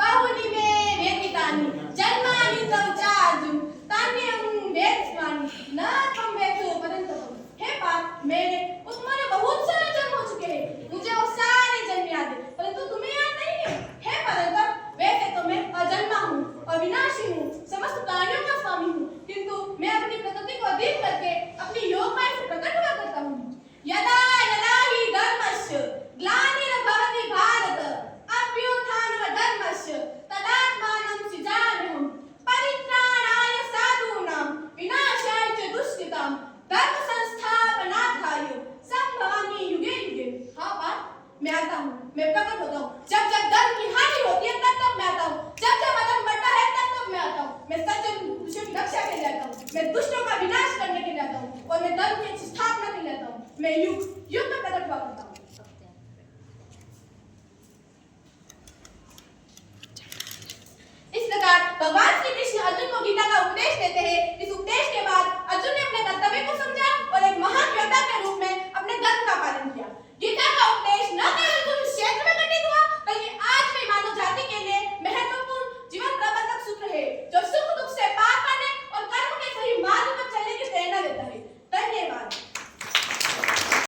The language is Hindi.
बहुनि मे वेदितानि जन्मानि तव चार्जुन तान्यं वेत्स्वानि न त्वं वेत्सु परन्तु हे पार्थ मेरे तुम्हारे बहुत सारे जन्म हो चुके हैं मुझे वो सारे जन्म याद है परंतु तुम्हें याद नहीं है हे परंतु वैसे तो मैं अजन्मा हूँ अविनाशी हूँ समस्त प्राणियों का स्वामी हूँ किंतु मैं अपनी प्रकृति को अधीन करके अपनी योग माया से प्रकट हुआ करता हूँ यदा यदा हि धर्मस्य ग्लानिर्भवति भारत अभ्युत्थानमधर्मस्य तदात्मानं सृजाम्यहम् परित्राणाय साधूनां विनाशाय च दुष्कृतां धर्म संस्थापनार्थाय संभवामि युगे युगे। हाँ बात मैं आता हूँ मैं प्रकट होता हूँ जब जब धर्म की हानि होती है तब तब मैं आता हूँ जब जब अधर्म बढ़ता है तब तब मैं आता हूँ मैं सज्जन पुरुषों की रक्षा के लिए आता हूँ मैं दुष्टों का विनाश करने के लिए आता हूँ और मैं धर्म की स्थापना के लिए आता हूँ मैं युग युग में प्रकट हुआ करता हूँ।